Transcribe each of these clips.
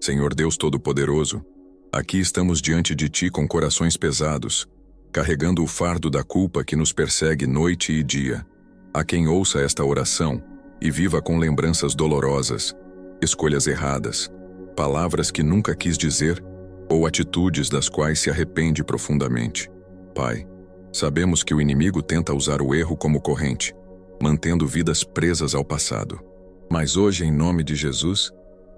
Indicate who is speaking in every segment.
Speaker 1: Senhor Deus Todo-Poderoso, aqui estamos diante de Ti com corações pesados, carregando o fardo da culpa que nos persegue noite e dia. A quem ouça esta oração e viva com lembranças dolorosas, escolhas erradas, palavras que nunca quis dizer ou atitudes das quais se arrepende profundamente. Pai, sabemos que o inimigo tenta usar o erro como corrente, mantendo vidas presas ao passado. Mas hoje, em nome de Jesus,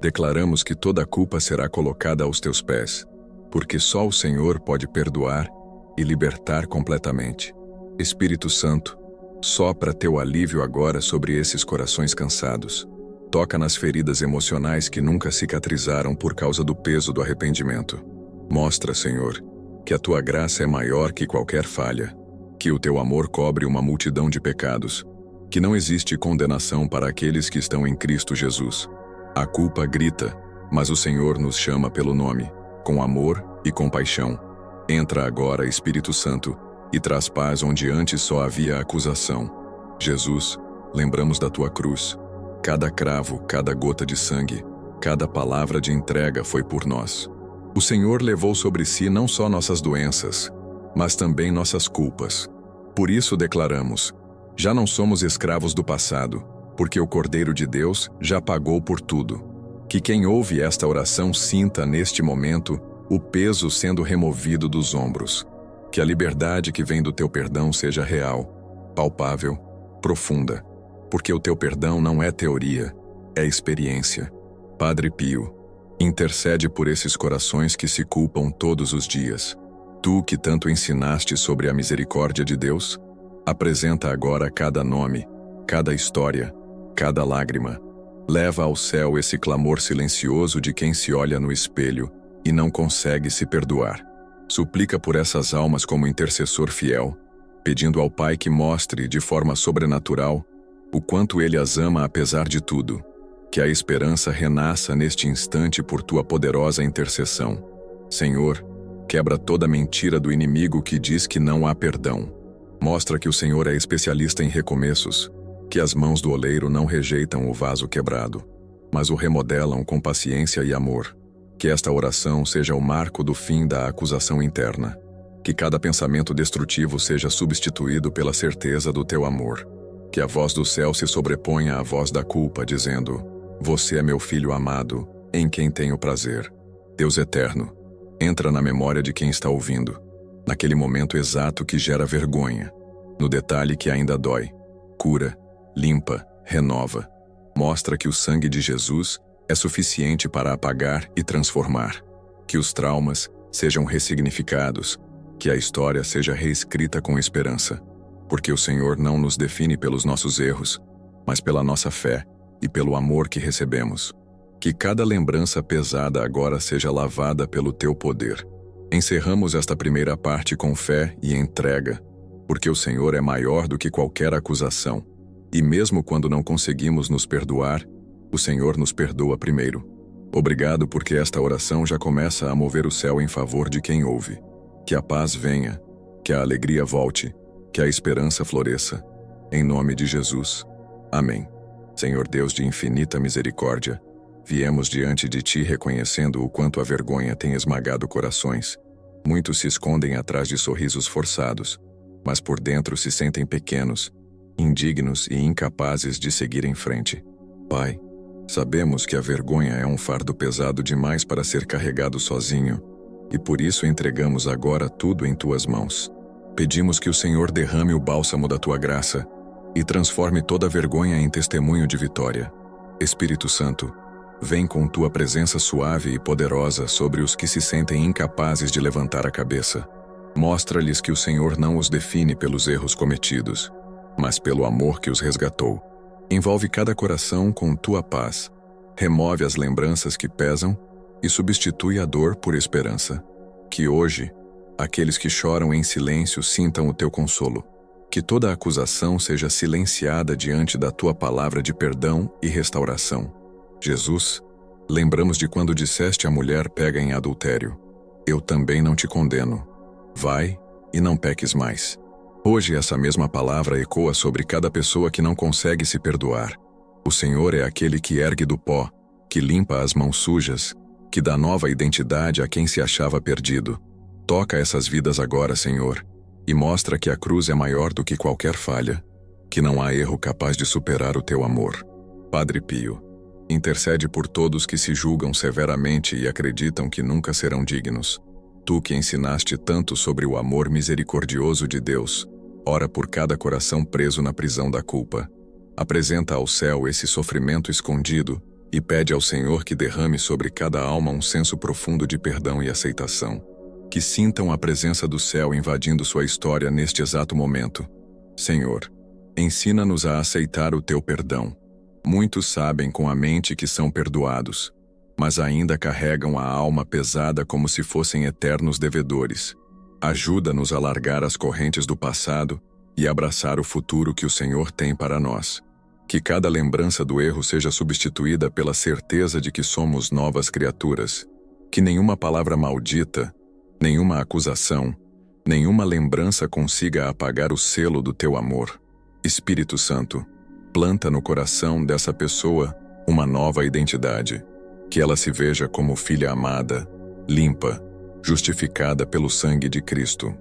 Speaker 1: declaramos que toda a culpa será colocada aos Teus pés, porque só o Senhor pode perdoar e libertar completamente. Espírito Santo, sopra Teu alívio agora sobre esses corações cansados. Toca nas feridas emocionais que nunca cicatrizaram por causa do peso do arrependimento. Mostra, Senhor, que a Tua graça é maior que qualquer falha, que o Teu amor cobre uma multidão de pecados, que não existe condenação para aqueles que estão em Cristo Jesus. A culpa grita, mas o Senhor nos chama pelo nome, com amor e compaixão. Entra agora, Espírito Santo, e traz paz onde antes só havia acusação. Jesus, lembramos da Tua cruz. Cada cravo, cada gota de sangue, cada palavra de entrega foi por nós. O Senhor levou sobre si não só nossas doenças, mas também nossas culpas. Por isso declaramos: já não somos escravos do passado, porque o Cordeiro de Deus já pagou por tudo. Que quem ouve esta oração sinta neste momento o peso sendo removido dos ombros. Que a liberdade que vem do Teu perdão seja real, palpável, profunda. Porque o Teu perdão não é teoria, é experiência. Padre Pio, intercede por esses corações que se culpam todos os dias. Tu que tanto ensinaste sobre a misericórdia de Deus, apresenta agora cada nome, cada história, cada lágrima. Leva ao céu esse clamor silencioso de quem se olha no espelho e não consegue se perdoar. Suplica por essas almas como intercessor fiel, pedindo ao Pai que mostre, de forma sobrenatural, o quanto Ele as ama apesar de tudo. Que a esperança renasça neste instante por Tua poderosa intercessão. Senhor, quebra toda mentira do inimigo que diz que não há perdão. Mostra que o Senhor é especialista em recomeços, que as mãos do oleiro não rejeitam o vaso quebrado, mas o remodelam com paciência e amor. Que esta oração seja o marco do fim da acusação interna. Que cada pensamento destrutivo seja substituído pela certeza do Teu amor. Que a voz do céu se sobreponha à voz da culpa, dizendo: Você é meu Filho amado, em quem tenho prazer. Deus eterno, entra na memória de quem está ouvindo, naquele momento exato que gera vergonha, no detalhe que ainda dói. Cura, limpa, renova. Mostra que o sangue de Jesus é suficiente para apagar e transformar. Que os traumas sejam ressignificados, que a história seja reescrita com esperança. Porque o Senhor não nos define pelos nossos erros, mas pela nossa fé e pelo amor que recebemos. Que cada lembrança pesada agora seja lavada pelo Teu poder. Encerramos esta primeira parte com fé e entrega, porque o Senhor é maior do que qualquer acusação. E mesmo quando não conseguimos nos perdoar, o Senhor nos perdoa primeiro. Obrigado porque esta oração já começa a mover o céu em favor de quem ouve. Que a paz venha, que a alegria volte, que a esperança floresça. Em nome de Jesus. Amém. Senhor Deus de infinita misericórdia, viemos diante de Ti reconhecendo o quanto a vergonha tem esmagado corações. Muitos se escondem atrás de sorrisos forçados, mas por dentro se sentem pequenos, indignos e incapazes de seguir em frente. Pai, sabemos que a vergonha é um fardo pesado demais para ser carregado sozinho, e por isso entregamos agora tudo em Tuas mãos. Pedimos que o Senhor derrame o bálsamo da Tua graça e transforme toda vergonha em testemunho de vitória. Espírito Santo, vem com Tua presença suave e poderosa sobre os que se sentem incapazes de levantar a cabeça. Mostra-lhes que o Senhor não os define pelos erros cometidos, mas pelo amor que os resgatou. Envolve cada coração com Tua paz. Remove as lembranças que pesam e substitui a dor por esperança. Que hoje, aqueles que choram em silêncio sintam o Teu consolo. Que toda acusação seja silenciada diante da Tua palavra de perdão e restauração. Jesus, lembramos de quando disseste à mulher pega em adultério: Eu também não te condeno. Vai e não peques mais. Hoje essa mesma palavra ecoa sobre cada pessoa que não consegue se perdoar. O Senhor é aquele que ergue do pó, que limpa as mãos sujas, que dá nova identidade a quem se achava perdido. Toca essas vidas agora, Senhor, e mostra que a cruz é maior do que qualquer falha, que não há erro capaz de superar o teu amor. Padre Pio, intercede por todos que se julgam severamente e acreditam que nunca serão dignos. Tu que ensinaste tanto sobre o amor misericordioso de Deus, ora por cada coração preso na prisão da culpa. Apresenta ao céu esse sofrimento escondido e pede ao Senhor que derrame sobre cada alma um senso profundo de perdão e aceitação. Que sintam a presença do céu invadindo sua história neste exato momento. Senhor, ensina-nos a aceitar o teu perdão. Muitos sabem com a mente que são perdoados, mas ainda carregam a alma pesada como se fossem eternos devedores. Ajuda-nos a largar as correntes do passado e abraçar o futuro que o Senhor tem para nós. Que cada lembrança do erro seja substituída pela certeza de que somos novas criaturas. Que nenhuma palavra maldita, nenhuma acusação, nenhuma lembrança consiga apagar o selo do teu amor. Espírito Santo, planta no coração dessa pessoa uma nova identidade. Que ela se veja como filha amada, limpa, justificada pelo sangue de Cristo.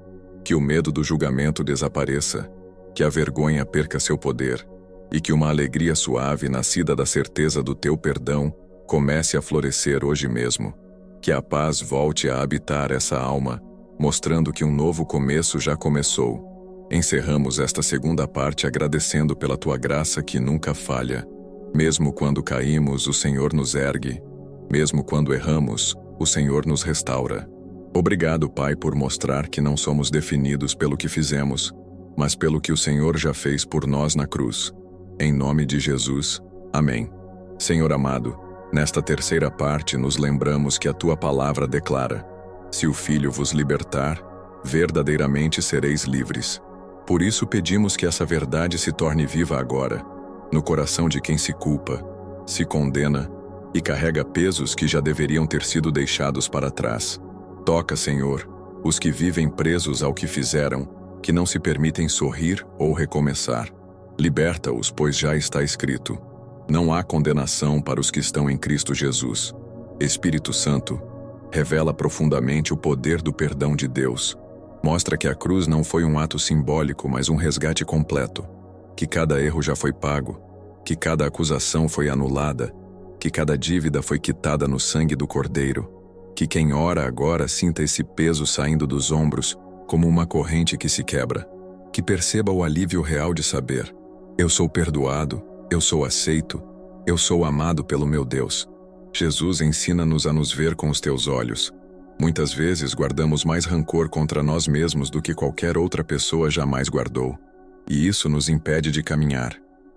Speaker 1: Que o medo do julgamento desapareça, que a vergonha perca seu poder, e que uma alegria suave nascida da certeza do teu perdão comece a florescer hoje mesmo. Que a paz volte a habitar essa alma, mostrando que um novo começo já começou. Encerramos esta segunda parte agradecendo pela tua graça que nunca falha. Mesmo quando caímos, o Senhor nos ergue. Mesmo quando erramos, o Senhor nos restaura. Obrigado, Pai, por mostrar que não somos definidos pelo que fizemos, mas pelo que o Senhor já fez por nós na cruz. Em nome de Jesus. Amém. Senhor amado, nesta terceira parte nos lembramos que a tua palavra declara: se o Filho vos libertar, verdadeiramente sereis livres. Por isso pedimos que essa verdade se torne viva agora, no coração de quem se culpa, se condena e carrega pesos que já deveriam ter sido deixados para trás. Toca, Senhor, os que vivem presos ao que fizeram, que não se permitem sorrir ou recomeçar. Liberta-os, pois já está escrito: não há condenação para os que estão em Cristo Jesus. Espírito Santo, revela profundamente o poder do perdão de Deus. Mostra que a cruz não foi um ato simbólico, mas um resgate completo. Que cada erro já foi pago, que cada acusação foi anulada, que cada dívida foi quitada no sangue do Cordeiro. Que quem ora agora sinta esse peso saindo dos ombros, como uma corrente que se quebra. Que perceba o alívio real de saber: eu sou perdoado, eu sou aceito, eu sou amado pelo meu Deus. Jesus, ensina-nos a nos ver com os teus olhos. Muitas vezes guardamos mais rancor contra nós mesmos do que qualquer outra pessoa jamais guardou. E isso nos impede de caminhar.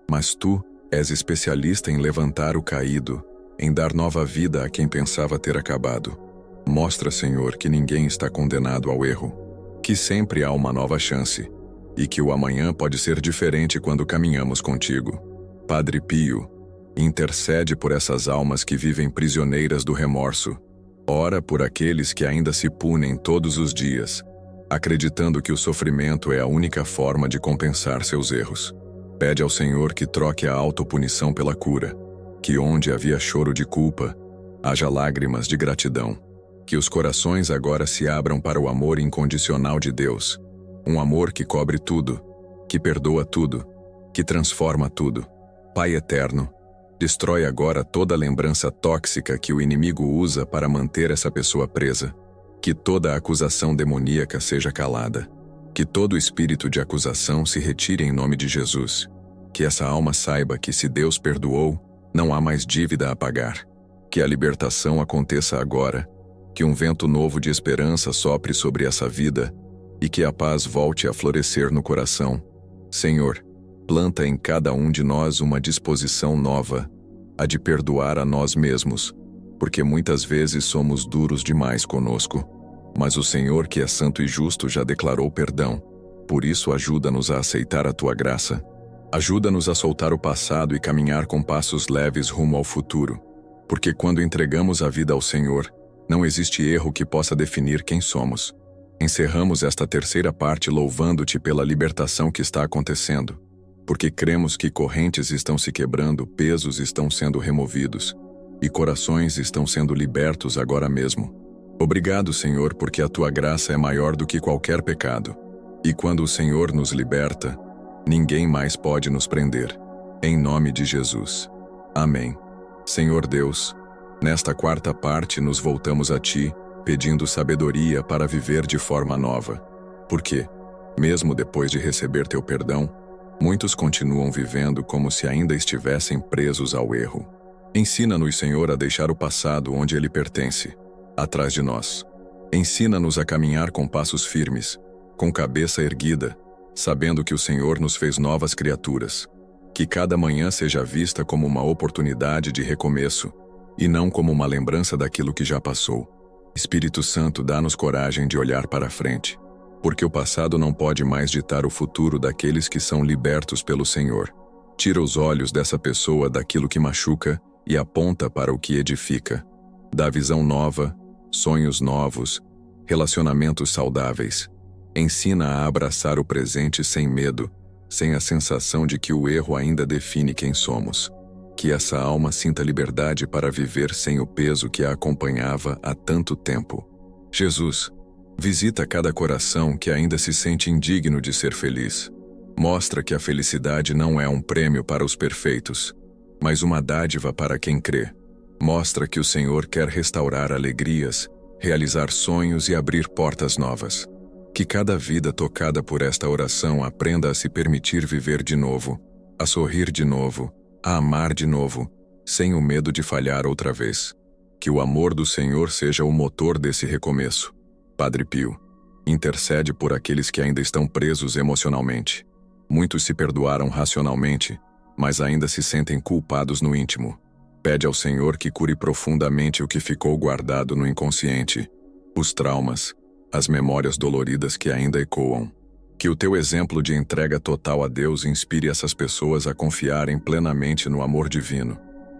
Speaker 1: Mas tu és especialista em levantar o caído, em dar nova vida a quem pensava ter acabado. Mostra, Senhor, que ninguém está condenado ao erro, que sempre há uma nova chance, e que o amanhã pode ser diferente quando caminhamos contigo. Padre Pio, intercede por essas almas que vivem prisioneiras do remorso. Ora por aqueles que ainda se punem todos os dias, acreditando que o sofrimento é a única forma de compensar seus erros. Pede ao Senhor que troque a autopunição pela cura, que onde havia choro de culpa, haja lágrimas de gratidão. Que os corações agora se abram para o amor incondicional de Deus. Um amor que cobre tudo, que perdoa tudo, que transforma tudo. Pai eterno, destrói agora toda lembrança tóxica que o inimigo usa para manter essa pessoa presa. Que toda acusação demoníaca seja calada. Que todo espírito de acusação se retire em nome de Jesus. Que essa alma saiba que se Deus perdoou, não há mais dívida a pagar. Que a libertação aconteça agora. Que um vento novo de esperança sopre sobre essa vida e que a paz volte a florescer no coração. Senhor, planta em cada um de nós uma disposição nova, a de perdoar a nós mesmos, porque muitas vezes somos duros demais conosco. Mas o Senhor, que é santo e justo, já declarou perdão. Por isso, ajuda-nos a aceitar a tua graça. Ajuda-nos a soltar o passado e caminhar com passos leves rumo ao futuro. Porque quando entregamos a vida ao Senhor, não existe erro que possa definir quem somos. Encerramos esta terceira parte louvando-te pela libertação que está acontecendo, porque cremos que correntes estão se quebrando, pesos estão sendo removidos, e corações estão sendo libertos agora mesmo. Obrigado, Senhor, porque a tua graça é maior do que qualquer pecado. E quando o Senhor nos liberta, ninguém mais pode nos prender. Em nome de Jesus. Amém. Senhor Deus, nesta quarta parte nos voltamos a Ti, pedindo sabedoria para viver de forma nova. Porque, mesmo depois de receber Teu perdão, muitos continuam vivendo como se ainda estivessem presos ao erro. Ensina-nos, Senhor, a deixar o passado onde ele pertence, atrás de nós. Ensina-nos a caminhar com passos firmes, com cabeça erguida, sabendo que o Senhor nos fez novas criaturas. Que cada manhã seja vista como uma oportunidade de recomeço, e não como uma lembrança daquilo que já passou. Espírito Santo, dá-nos coragem de olhar para a frente, porque o passado não pode mais ditar o futuro daqueles que são libertos pelo Senhor. Tira os olhos dessa pessoa daquilo que machuca e aponta para o que edifica. Dá visão nova, sonhos novos, relacionamentos saudáveis. Ensina a abraçar o presente sem medo, sem a sensação de que o erro ainda define quem somos. Que essa alma sinta liberdade para viver sem o peso que a acompanhava há tanto tempo. Jesus, visita cada coração que ainda se sente indigno de ser feliz. Mostra que a felicidade não é um prêmio para os perfeitos, mas uma dádiva para quem crê. Mostra que o Senhor quer restaurar alegrias, realizar sonhos e abrir portas novas. Que cada vida tocada por esta oração aprenda a se permitir viver de novo, a sorrir de novo, a amar de novo, sem o medo de falhar outra vez. Que o amor do Senhor seja o motor desse recomeço. Padre Pio, intercede por aqueles que ainda estão presos emocionalmente. Muitos se perdoaram racionalmente, mas ainda se sentem culpados no íntimo. Pede ao Senhor que cure profundamente o que ficou guardado no inconsciente, os traumas, as memórias doloridas que ainda ecoam. Que o teu exemplo de entrega total a Deus inspire essas pessoas a confiarem plenamente no amor divino,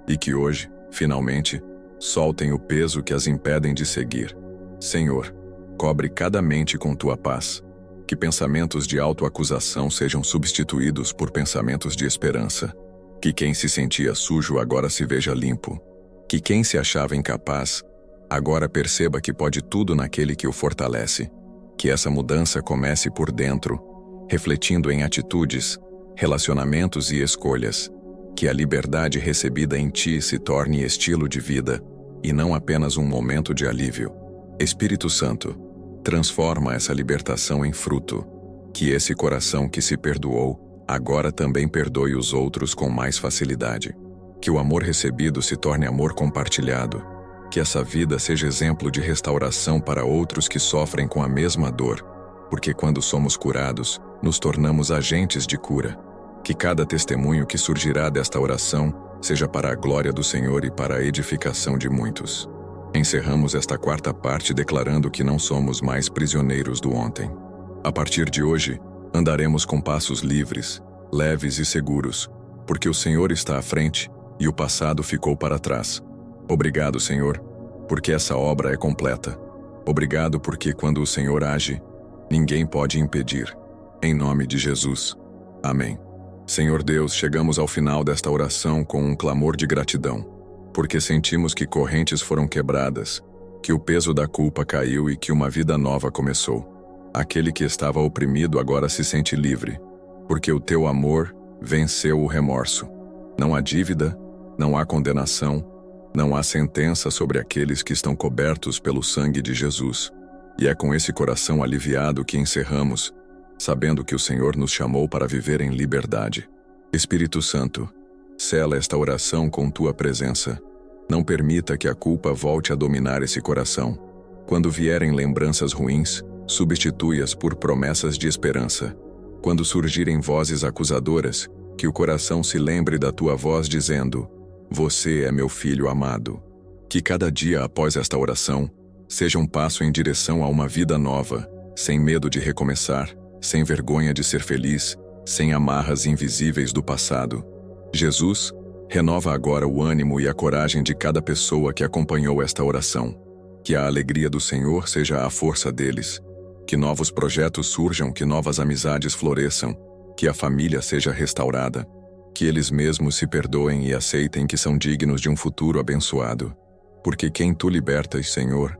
Speaker 1: e que hoje, finalmente, soltem o peso que as impedem de seguir. Senhor, cobre cada mente com tua paz. Que pensamentos de autoacusação sejam substituídos por pensamentos de esperança. Que quem se sentia sujo agora se veja limpo. Que quem se achava incapaz agora perceba que pode tudo naquele que o fortalece. Que essa mudança comece por dentro, refletindo em atitudes, relacionamentos e escolhas. Que a liberdade recebida em ti se torne estilo de vida, e não apenas um momento de alívio. Espírito Santo, transforma essa libertação em fruto. Que esse coração que se perdoou, agora também perdoe os outros com mais facilidade. Que o amor recebido se torne amor compartilhado. Que essa vida seja exemplo de restauração para outros que sofrem com a mesma dor, porque quando somos curados, nos tornamos agentes de cura. Que cada testemunho que surgirá desta oração seja para a glória do Senhor e para a edificação de muitos. Encerramos esta quarta parte declarando que não somos mais prisioneiros do ontem. A partir de hoje, andaremos com passos livres, leves e seguros, porque o Senhor está à frente e o passado ficou para trás. Obrigado, Senhor, porque essa obra é completa. Obrigado porque quando o Senhor age, ninguém pode impedir. Em nome de Jesus. Amém. Senhor Deus, chegamos ao final desta oração com um clamor de gratidão, porque sentimos que correntes foram quebradas, que o peso da culpa caiu e que uma vida nova começou. Aquele que estava oprimido agora se sente livre, porque o teu amor venceu o remorso. Não há dívida, não há condenação, não há sentença sobre aqueles que estão cobertos pelo sangue de Jesus. E é com esse coração aliviado que encerramos, sabendo que o Senhor nos chamou para viver em liberdade. Espírito Santo, sela esta oração com tua presença. Não permita que a culpa volte a dominar esse coração. Quando vierem lembranças ruins, substitui-as por promessas de esperança. Quando surgirem vozes acusadoras, que o coração se lembre da tua voz dizendo: você é meu filho amado. Que cada dia após esta oração seja um passo em direção a uma vida nova, sem medo de recomeçar, sem vergonha de ser feliz, sem amarras invisíveis do passado. Jesus, renova agora o ânimo e a coragem de cada pessoa que acompanhou esta oração. Que a alegria do Senhor seja a força deles. Que novos projetos surjam, que novas amizades floresçam, que a família seja restaurada. Que eles mesmos se perdoem e aceitem que são dignos de um futuro abençoado. Porque quem tu libertas, Senhor,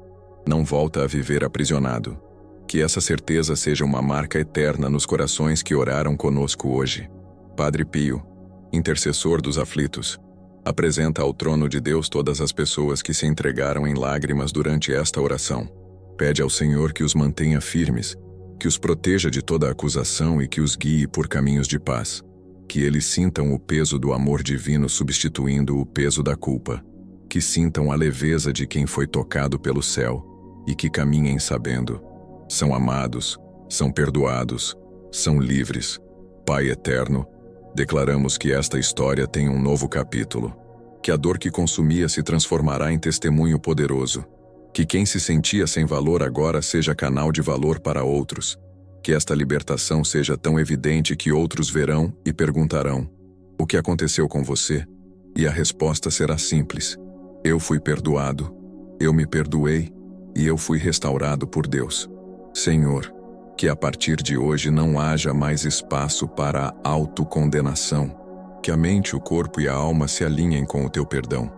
Speaker 1: não volta a viver aprisionado. Que essa certeza seja uma marca eterna nos corações que oraram conosco hoje. Padre Pio, intercessor dos aflitos, apresenta ao trono de Deus todas as pessoas que se entregaram em lágrimas durante esta oração. Pede ao Senhor que os mantenha firmes, que os proteja de toda acusação e que os guie por caminhos de paz. Que eles sintam o peso do amor divino substituindo o peso da culpa. Que sintam a leveza de quem foi tocado pelo céu e que caminhem sabendo: são amados, são perdoados, são livres. Pai eterno, declaramos que esta história tem um novo capítulo. Que a dor que consumia se transformará em testemunho poderoso. Que quem se sentia sem valor agora seja canal de valor para outros. Que esta libertação seja tão evidente que outros verão e perguntarão: o que aconteceu com você? E a resposta será simples: eu fui perdoado, eu me perdoei e eu fui restaurado por Deus. Senhor, que a partir de hoje não haja mais espaço para a autocondenação. Que a mente, o corpo e a alma se alinhem com o teu perdão.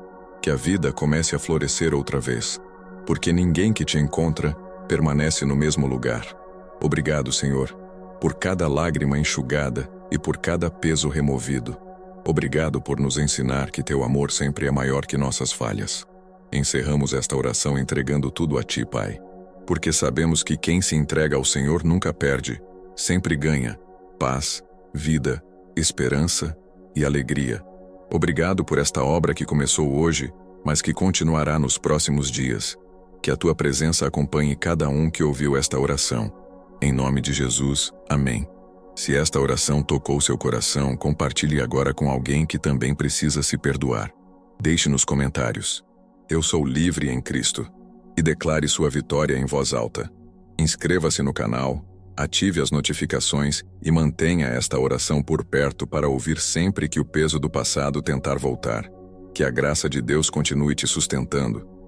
Speaker 1: Que a vida comece a florescer outra vez. Porque ninguém que te encontra permanece no mesmo lugar. Obrigado, Senhor, por cada lágrima enxugada e por cada peso removido. Obrigado por nos ensinar que teu amor sempre é maior que nossas falhas. Encerramos esta oração entregando tudo a ti, Pai. Porque sabemos que quem se entrega ao Senhor nunca perde, sempre ganha paz, vida, esperança e alegria. Obrigado por esta obra que começou hoje, mas que continuará nos próximos dias. Que a tua presença acompanhe cada um que ouviu esta oração. Em nome de Jesus, amém. Se esta oração tocou seu coração, compartilhe agora com alguém que também precisa se perdoar. Deixe nos comentários: eu sou livre em Cristo. E declare sua vitória em voz alta. Inscreva-se no canal, ative as notificações e mantenha esta oração por perto para ouvir sempre que o peso do passado tentar voltar. Que a graça de Deus continue te sustentando.